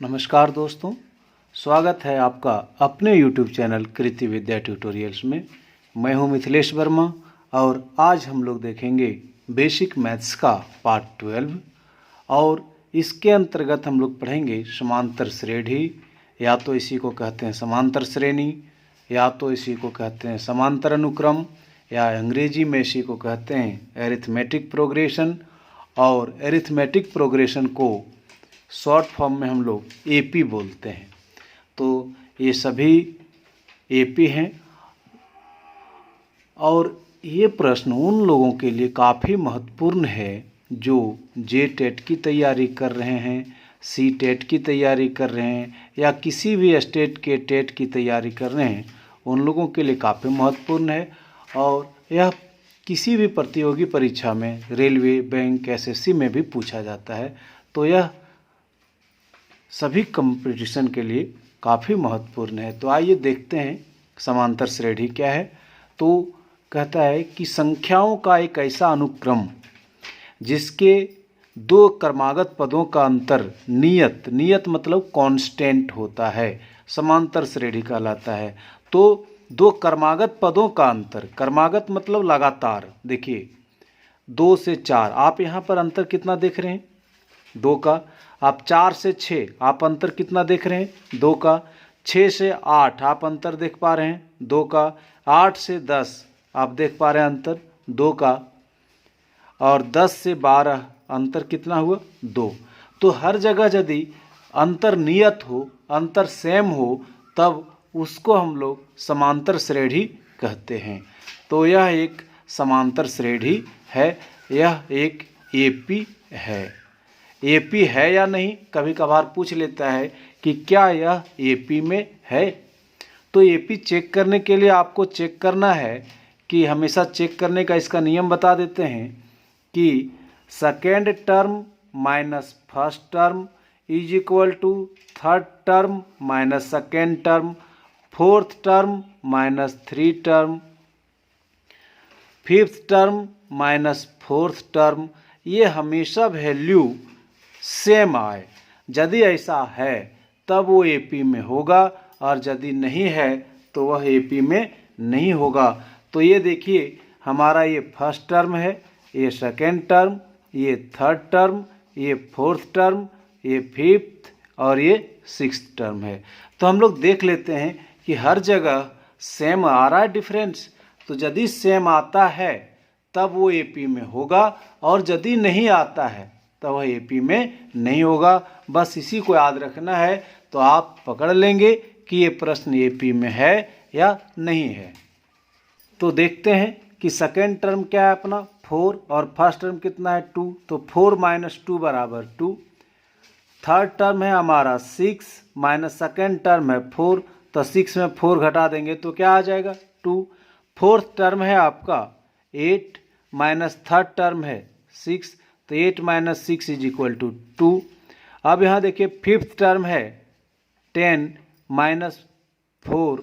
नमस्कार दोस्तों, स्वागत है आपका अपने YouTube चैनल कृति विद्या ट्यूटोरियल्स में। मैं हूं मिथिलेश वर्मा और आज हम लोग देखेंगे बेसिक मैथ्स का पार्ट 12 और इसके अंतर्गत हम लोग पढ़ेंगे समांतर श्रेणी, या तो इसी को कहते हैं समांतर श्रेणी, या तो इसी को कहते हैं समांतर अनुक्रम, या अंग्रेजी में इसी को कहते हैं एरिथमेटिक प्रोग्रेशन। और एरिथमेटिक प्रोग्रेशन को शॉर्ट फॉर्म में हम लोग एपी बोलते हैं। तो ये सभी एपी हैं और ये प्रश्न उन लोगों के लिए काफ़ी महत्वपूर्ण है जो जे टेट की तैयारी कर रहे हैं, सी टेट की तैयारी कर रहे हैं, या किसी भी स्टेट के टेट की तैयारी कर रहे हैं। उन लोगों के लिए काफ़ी महत्वपूर्ण है और यह किसी भी प्रतियोगी परीक्षा में, रेलवे, बैंक, एसएससी में भी पूछा जाता है। तो यह सभी कंपटीशन के लिए काफ़ी महत्वपूर्ण है। तो आइए देखते हैं समांतर श्रेणी क्या है। तो कहता है कि संख्याओं का एक ऐसा अनुक्रम जिसके दो क्रमागत पदों का अंतर नियत मतलब कांस्टेंट होता है, समांतर श्रेणी कहलाता है। तो दो क्रमागत पदों का अंतर, क्रमागत मतलब लगातार। देखिए 2 से 4, आप यहाँ पर अंतर कितना देख रहे हैं? 2 का। आप 4 से 6, आप अंतर कितना देख रहे हैं? 2 का। 6 से 8, आप अंतर देख पा रहे हैं? 2 का। 8 से 10, आप देख पा रहे हैं अंतर? 2 का। और 10 से 12 अंतर कितना हुआ? 2। तो हर जगह यदि अंतर नियत हो, अंतर सेम हो, तब उसको हम लोग समांतर श्रेणी कहते हैं। तो यह एक समांतर श्रेणी है, यह एक एपी है। एपी है या नहीं, कभी कभार पूछ लेता है कि क्या यह एपी में है। तो एपी चेक करने के लिए आपको चेक करना है कि हमेशा चेक करने का इसका नियम बता देते हैं कि second term minus first term is equal to third term minus second term, fourth term minus three term, fifth term minus fourth term. ये हमेशा वैल्यू सेम आए। यदि ऐसा है तब वो एपी में होगा, और यदि नहीं है तो वह एपी में नहीं होगा। तो ये देखिए हमारा ये फर्स्ट टर्म है, ये सेकेंड टर्म, ये थर्ड टर्म, ये फोर्थ टर्म, ये फिफ्थ और ये सिक्स्थ टर्म है। तो हम लोग देख लेते हैं कि हर जगह सेम आ रहा है डिफरेंस। तो यदि सेम आता है तब वो एपी में होगा, और यदि नहीं आता है तो वह एपी में नहीं होगा। बस इसी को याद रखना है, तो आप पकड़ लेंगे कि ये प्रश्न एपी में है या नहीं है। तो देखते हैं कि सेकेंड टर्म क्या है अपना 4, और फर्स्ट टर्म कितना है 2। तो 4 माइनस 2 बराबर 2। थर्ड टर्म है हमारा 6 माइनस सेकेंड टर्म है 4, तो 6 में 4 घटा देंगे तो क्या आ जाएगा? 2। फोर्थ टर्म है आपका 8 माइनस थर्ड टर्म है 6, तो 8 माइनस 6 इज इक्वल टू 2। अब यहाँ देखिए फिफ्थ टर्म है 10 माइनस 4,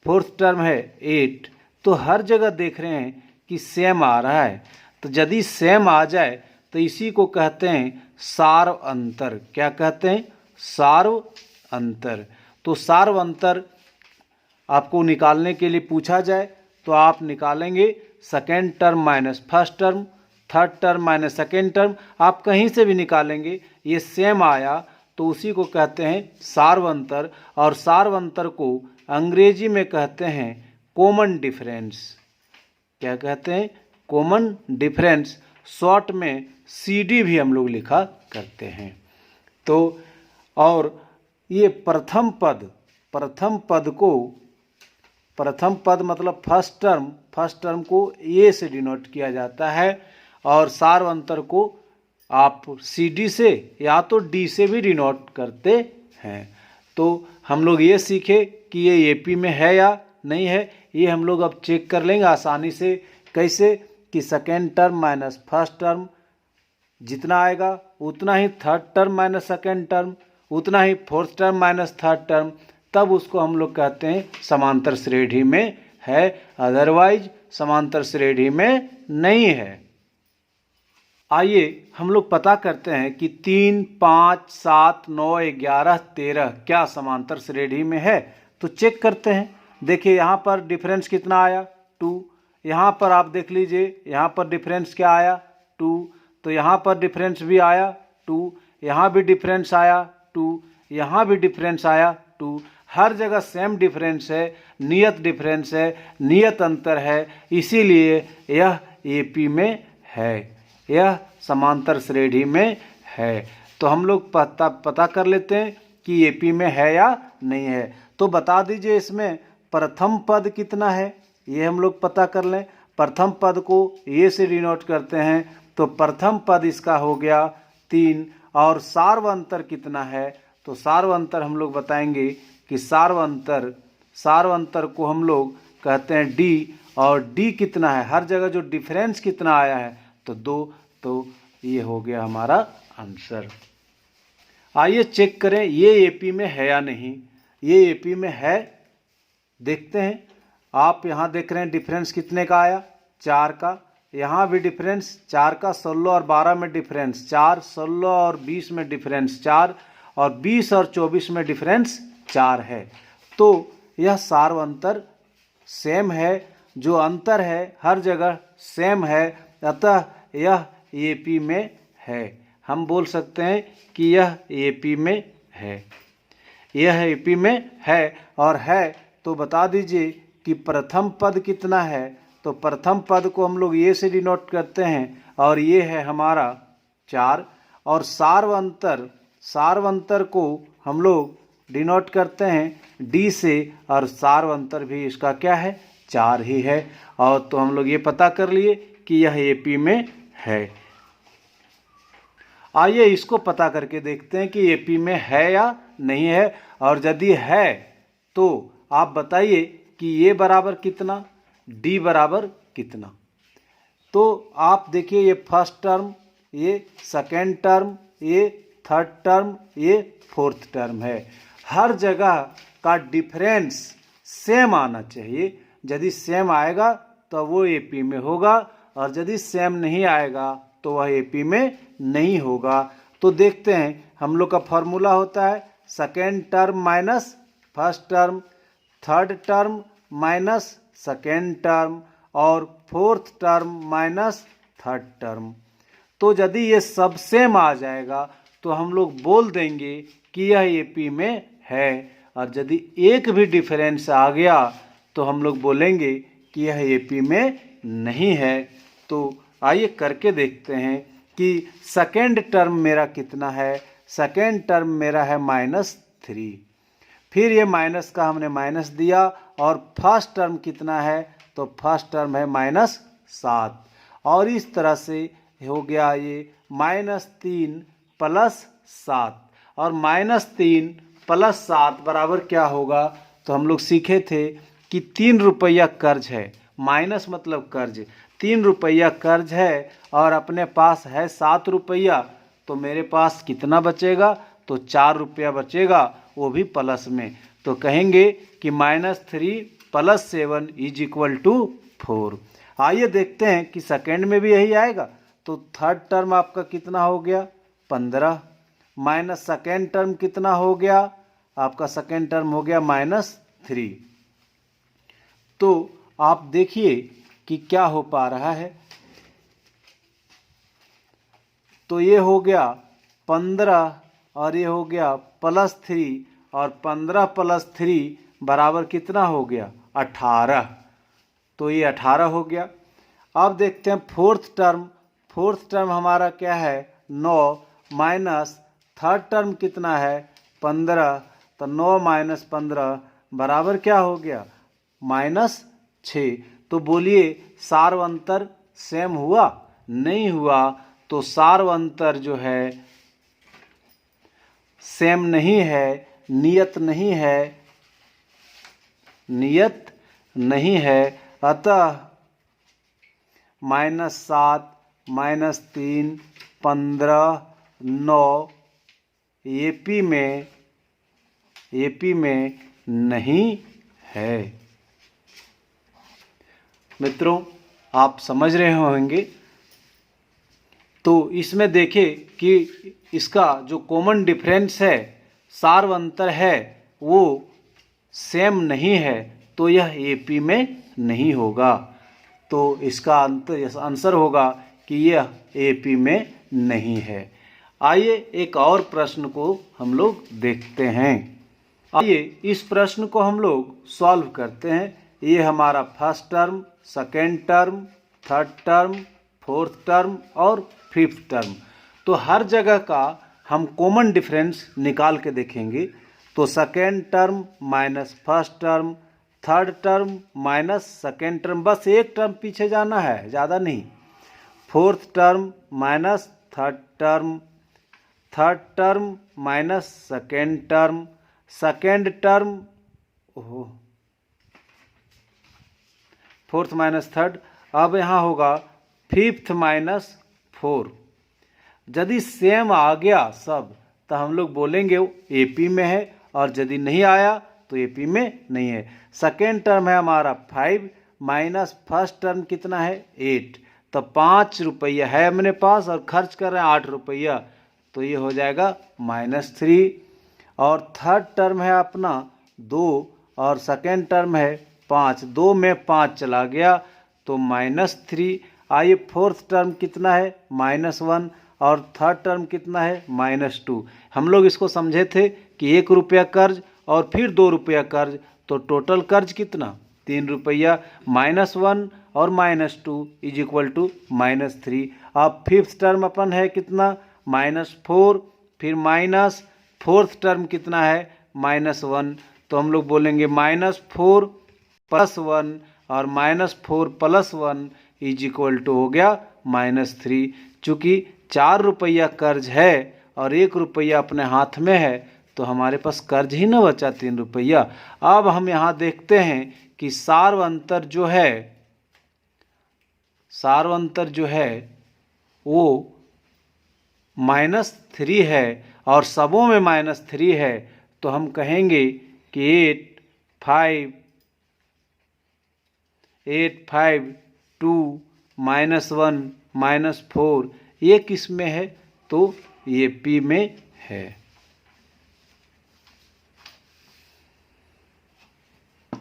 फोर्थ टर्म है 8। तो हर जगह देख रहे हैं कि सेम आ रहा है। तो यदि सेम आ जाए तो इसी को कहते हैं सार्व अंतर। क्या कहते हैं? सार्व अंतर। तो सार्व अंतर आपको निकालने के लिए पूछा जाए तो आप निकालेंगे second term minus first term, third term minus second term, आप कहीं से भी निकालेंगे। ये सेम आया तो उसी को कहते हैं सार्व अंतर। और सार्व अंतर को अंग्रेजी में कहते हैं कॉमन डिफरेंस। क्या कहते हैं? Common difference. शॉर्ट में सीडी भी हम लोग लिखा करते हैं। तो और ये प्रथम पद मतलब फर्स्ट टर्म को ए से डिनोट किया जाता है, और सार्व अंतर को आप सीडी से या तो डी से भी डिनोट करते हैं। तो हम लोग ये सीखे कि ये एपी में है या नहीं है। ये हम लोग अब चेक कर लेंगे आसानी से। कैसे? कि second term minus first term जितना आएगा उतना ही third term minus second term, उतना ही fourth term minus third term, तब उसको हम लोग कहते हैं समांतर श्रेणी में है। अदरवाइज समांतर श्रेणी में नहीं है। आइए हम लोग पता करते हैं कि 3, 5, 7, 9, 11, 13 क्या समांतर श्रेणी में है। तो चेक करते हैं। देखिए यहाँ पर डिफरेंस कितना आया 2। यहाँ पर आप देख लीजिए, यहाँ पर डिफरेंस क्या आया 2। तो यहाँ पर डिफरेंस भी आया 2, यहाँ भी डिफरेंस आया 2, यहाँ भी डिफरेंस आया 2। हर जगह सेम डिफरेंस है, नियत डिफरेंस है, नियत अंतर है, इसीलिए यह एपी में है, यह समांतर श्रेणी में है। तो हम लोग पता कर लेते हैं कि एपी में है या नहीं है। तो बता दीजिए इसमें प्रथम पद कितना है, ये हम लोग पता कर लें। प्रथम पद को ए से डिनोट करते हैं, तो प्रथम पद इसका हो गया 3। और सार्वअंतर कितना है, तो सार्वअंतर हम लोग बताएंगे कि सार्वअंतर को हम लोग कहते हैं डी। और डी कितना है, हर जगह जो डिफरेंस कितना आया है तो 2। तो ये हो गया हमारा आंसर। आइए चेक करें ये एपी में है या नहीं। ये एपी में है, देखते हैं। आप यहाँ देख रहे हैं डिफरेंस कितने का आया 4 का। यहाँ भी डिफरेंस 4 का, 16 और 12 में डिफरेंस 4, 16 और 20 में डिफरेंस 4, और 20 और 24 में डिफरेंस 4 है। तो यह सार्वअंतर सेम है, जो अंतर है हर जगह सेम है, अतः यह एपी में है। हम बोल सकते हैं कि यह एपी में है, यह एपी में है। और है तो बता दीजिए कि प्रथम पद कितना है। तो प्रथम पद को हम लोग ए से डिनोट करते हैं, और ये है हमारा 4। और सार्वअंतर को हम लोग डिनोट करते हैं डी से, और सार्वअंतर भी इसका क्या है 4 ही है। और तो हम लोग ये पता कर लिए कि यह एपी में है। आइए इसको पता करके देखते हैं कि एपी में है या नहीं है। और यदि है तो आप बताइए कि ये बराबर कितना, डी बराबर कितना। तो आप देखिए ये फर्स्ट टर्म, ये सेकेंड टर्म, ये थर्ड टर्म, ये फोर्थ टर्म है। हर जगह का डिफरेंस सेम आना चाहिए। यदि सेम आएगा तो वो एपी में होगा, और यदि सेम नहीं आएगा तो वह एपी में नहीं होगा। तो देखते हैं, हम लोग का फॉर्मूला होता है second term minus first term, third term minus second term, और fourth term minus third term. तो यदि ये सब सेम आ जाएगा तो हम लोग बोल देंगे कि यह एपी में है। और यदि एक भी डिफरेंस आ गया तो हम लोग बोलेंगे कि यह एपी में नहीं है। तो आइए करके देखते हैं कि सेकेंड टर्म मेरा कितना है। सेकेंड टर्म मेरा है -3। फिर ये माइनस का हमने माइनस दिया। और फर्स्ट टर्म कितना है, तो फर्स्ट टर्म है -7। और इस तरह से हो गया ये -3 + 7। और -3 + 7 बराबर क्या होगा, तो हम लोग सीखे थे कि 3 रुपया कर्ज है। माइनस मतलब कर्ज, 3 रुपया कर्ज है और अपने पास है 7 रुपया। तो मेरे पास कितना बचेगा, तो 4 रुपया बचेगा, वो भी प्लस में। तो कहेंगे कि -3 + 7 = 4। आइए देखते हैं कि सेकेंड में भी यही आएगा। तो थर्ड टर्म आपका कितना हो गया 15, माइनस सेकेंड टर्म कितना हो गया आपका, सेकेंड टर्म हो गया -3। तो आप देखिए कि क्या हो पा रहा है। तो ये हो गया 15 और ये हो गया +3, और 15 + 3 बराबर कितना हो गया 18। तो ये 18 हो गया। अब देखते हैं फोर्थ टर्म। फोर्थ टर्म हमारा क्या है 9, माइनस थर्ड टर्म कितना है 15। तो 9 - 15 बराबर क्या हो गया -6। तो बोलिए सार्वअंतर सेम हुआ, नहीं हुआ। तो सार्वअंतर जो है सेम नहीं है, नियत नहीं है, नियत नहीं है। अतः -7 -3 15 9 एपी में नहीं है। मित्रों, आप समझ रहे होंगे तो इसमें देखें कि इसका जो कॉमन डिफरेंस है, सार्व अंतर है, वो सेम नहीं है, तो यह एपी में नहीं होगा। तो इसका आंसर होगा कि यह एपी में नहीं है। आइए एक और प्रश्न को हम लोग देखते हैं। आइए इस प्रश्न को हम लोग सॉल्व करते हैं। ये हमारा first term, second term, third term, fourth term और फिफ्थ टर्म, तो हर जगह का हम कॉमन डिफरेंस निकाल के देखेंगे। तो second term minus first term, third term minus second term, बस एक टर्म पीछे जाना है, ज़्यादा नहीं। Fourth term minus third term, third term minus second term, second term, ओहो, फोर्थ माइनस थर्ड। अब यहाँ होगा फिफ्थ माइनस फोर। यदि सेम आ गया सब तो हम लोग बोलेंगे एपी में है, और यदि नहीं आया तो एपी में नहीं है। सेकेंड टर्म है हमारा 5 माइनस फर्स्ट टर्म कितना है 8, तो 5 रुपया है अपने पास और खर्च कर रहे हैं 8 रुपया, तो ये हो जाएगा -3। और थर्ड टर्म है अपना 2 और सेकेंड टर्म है 5, 2 में 5 चला गया तो -3। आइए फोर्थ टर्म कितना है -1 और थर्ड टर्म कितना है -2। हम लोग इसको समझे थे कि 1 रुपया कर्ज और फिर 2 रुपया कर्ज, तो टोटल कर्ज कितना 3 रुपया, -1 और -2 इज इक्वल टू -3। अब फिफ्थ टर्म अपन है कितना -4, फिर माइनस फोर्थ टर्म कितना है -1, तो हम लोग बोलेंगे -4 + 1 और -4 + 1 इज इक्वल टू हो गया -3। चूँकि 4 रुपया कर्ज है और 1 रुपया अपने हाथ में है, तो हमारे पास कर्ज ही न बचा 3 रुपया। अब हम यहाँ देखते हैं कि सार्व अंतर जो है, सार्व अंतर जो है वो -3 है और सबों में -3 है, तो हम कहेंगे कि 8, 5, 2, -1, -4 ये किस में है, तो ये पी में है।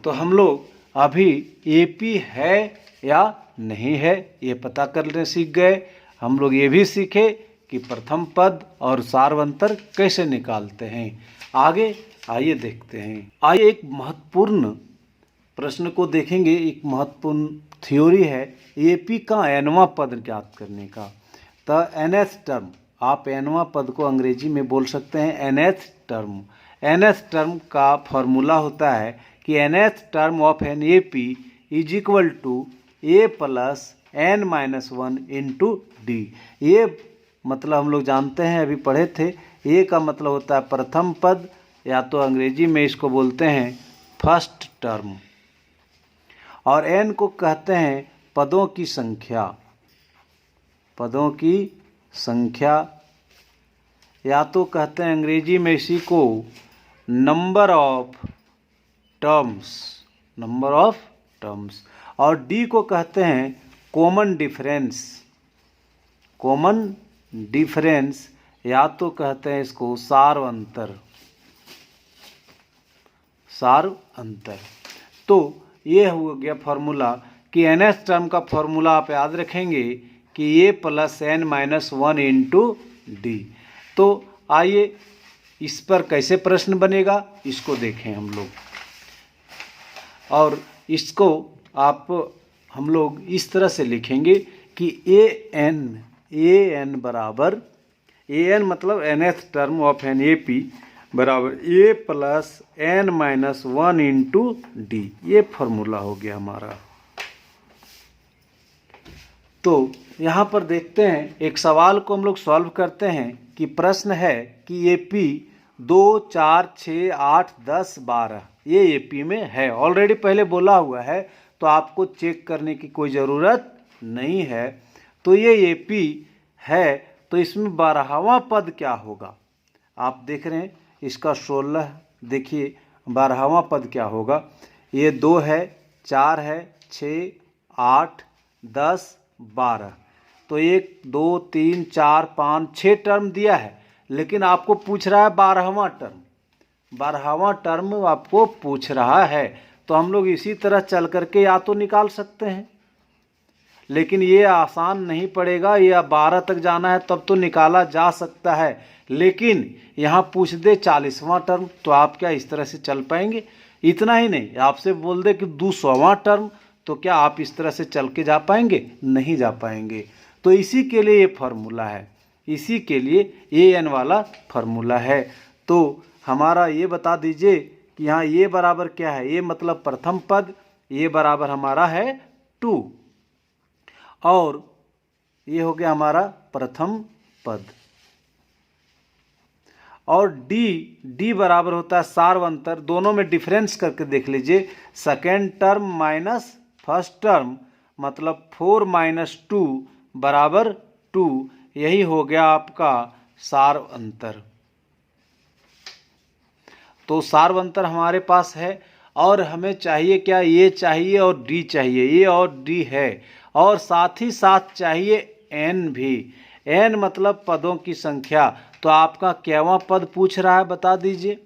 तो हम लोग अभी एपी है या नहीं है ये पता करने सीख गए। हम लोग ये भी सीखे कि प्रथम पद और सार्व अंतर कैसे निकालते हैं। आगे आइए देखते हैं। आइए एक महत्वपूर्ण प्रश्न को देखेंगे। एक महत्वपूर्ण थ्योरी है एपी का nवां पद ज्ञात करने का। तो nth टर्म, आप nवां पद को अंग्रेजी में बोल सकते हैं nth टर्म। nth टर्म का फॉर्मूला होता है कि nth term of an AP is equal to a + n-1 into d. ये मतलब हम लोग जानते हैं, अभी पढ़े थे, ए का मतलब होता है प्रथम पद, या तो अंग्रेजी में इसको बोलते हैं फर्स्ट टर्म, और एन को कहते हैं पदों की संख्या, पदों की संख्या, या तो कहते हैं अंग्रेजी में इसी को number of terms, number of terms, और डी को कहते हैं कॉमन डिफरेंस, कॉमन डिफरेंस, या तो कहते हैं इसको सार्व अंतर, सार्व अंतर। तो ये हो गया फॉर्मूला कि nth टर्म का फॉर्मूला आप याद रखेंगे कि a + n-1 इंटू डी। तो आइए इस पर कैसे प्रश्न बनेगा इसको देखें हम लोग, और इसको हम लोग इस तरह से लिखेंगे कि an बराबर, an मतलब nth term of an AP बराबर a + n-1 इंटू डी। ये फॉर्मूला हो गया हमारा। तो यहाँ पर देखते हैं एक सवाल को हम लोग सॉल्व करते हैं कि प्रश्न है कि एपी 2, 4, 6, 8, 10, 12 ये एपी में है। ऑलरेडी पहले बोला हुआ है, तो आपको चेक करने की कोई ज़रूरत नहीं है। तो ये एपी है, तो इसमें 12वां पद क्या होगा, आप देख रहे हैं इसका 16, देखिए 12वां पद क्या होगा। ये 2 है, 4 है, 6, 8, 10, 12, तो 1 2 3 4 5 6 टर्म दिया है, लेकिन आपको पूछ रहा है 12वां टर्म। 12वां टर्म आपको पूछ रहा है, तो हम लोग इसी तरह चल करके या तो निकाल सकते हैं, लेकिन ये आसान नहीं पड़ेगा। ये 12 तक जाना है तब तो निकाला जा सकता है, लेकिन यहाँ पूछ दे 40वां टर्म, तो आप क्या इस तरह से चल पाएंगे? इतना ही नहीं, आपसे बोल दे कि 200वां टर्म, तो क्या आप इस तरह से चल के जा पाएंगे? नहीं जा पाएंगे। तो इसी के लिए ये फार्मूला है, इसी के लिए ए एन वाला फार्मूला है। तो हमारा ये बता दीजिए कि यहाँ ये बराबर क्या है? ये मतलब प्रथम पद, ये बराबर हमारा है 2, और ये हो गया हमारा प्रथम पद। और डी बराबर होता है सार्वंतर। दोनों में डिफरेंस करके देख लीजिए, second term minus first term, मतलब 4 - 2 बराबर 2। यही हो गया आपका सार्वंतर। तो सार्वंतर हमारे पास है, और हमें चाहिए क्या? ये चाहिए और डी चाहिए, ये और डी है, और साथ ही साथ चाहिए एन भी। एन मतलब पदों की संख्या। तो आपका क्यावां पद पूछ रहा है, बता दीजिए।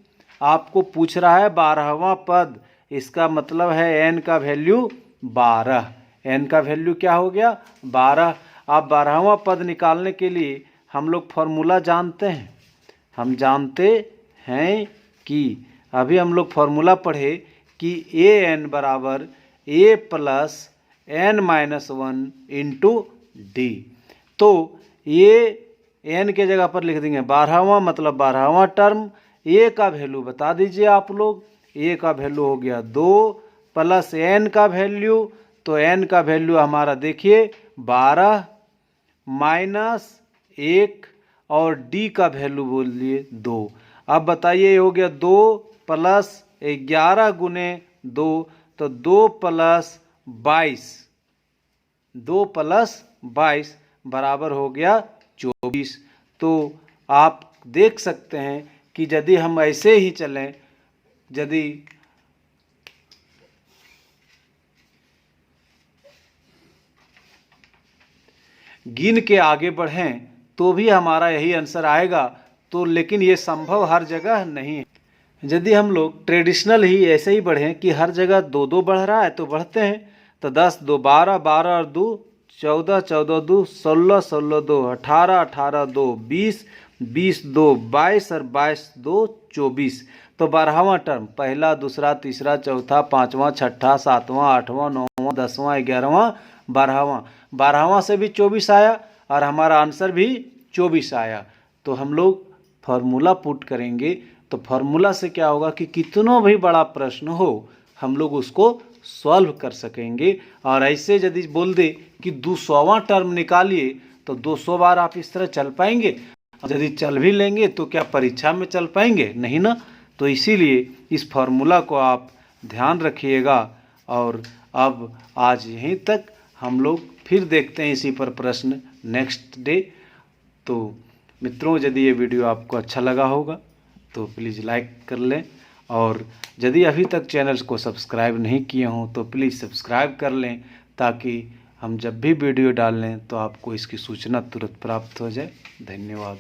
आपको पूछ रहा है 12वां पद, इसका मतलब है एन का वैल्यू 12। एन का वैल्यू क्या हो गया? 12। अब 12वां पद निकालने के लिए हम लोग फॉर्मूला जानते हैं। हम जानते हैं कि अभी हम लोग फॉर्मूला पढ़े कि ए एन बराबर a plus n minus 1 into d. तो ये एन के जगह पर लिख देंगे 12वां, मतलब 12वां टर्म। ए का वैल्यू बता दीजिए आप लोग। ए का वैल्यू हो गया 2 प्लस एन का वैल्यू, तो एन का वैल्यू हमारा देखिए 12 माइनस 1, और डी का वैल्यू बोलिए 2। अब बताइए, ये हो गया 2 प्लस 11 गुने 2, तो 2 प्लस 22, 2 प्लस 22 बराबर हो गया 24। तो आप देख सकते हैं कि यदि हम ऐसे ही चलें, यदि गिन के आगे बढ़ें तो भी हमारा यही आंसर आएगा। तो लेकिन ये संभव हर जगह नहीं है। यदि हम लोग ट्रेडिशनल ही ऐसे ही बढ़ें कि हर जगह 2-2 बढ़ रहा है तो बढ़ते हैं, तो 10 2 12, 12 और 2 14, 14 2 16, 16 2 18, 18 2 20, 20 2 22 और 22 2 24। तो 12वां टर्म पहला, दूसरा, तीसरा, चौथा, पाँचवां, छठा, सातवां, आठवां, नौवां, 10वां, 11वां, 12वां। 12वां से भी 24 आया और हमारा आंसर भी 24 आया। तो हम लोग फार्मूला पुट करेंगे, तो फार्मूला से क्या होगा कि कितना भी बड़ा प्रश्न हो हम लोग उसको सॉल्व कर सकेंगे। और ऐसे यदि बोल दे कि 200वां टर्म निकालिए, तो 200 बार आप इस तरह चल पाएंगे? यदि चल भी लेंगे तो क्या परीक्षा में चल पाएंगे? नहीं ना। तो इसीलिए इस फार्मूला को आप ध्यान रखिएगा। और अब आज यहीं तक, हम लोग फिर देखते हैं इसी पर प्रश्न नेक्स्ट डे। तो मित्रों, यदि ये वीडियो आपको अच्छा लगा होगा तो प्लीज़ लाइक कर लें, और यदि अभी तक चैनल को सब्सक्राइब नहीं किए हों तो प्लीज़ सब्सक्राइब कर लें, ताकि हम जब भी वीडियो डाल लें तो आपको इसकी सूचना तुरंत प्राप्त हो जाए। धन्यवाद।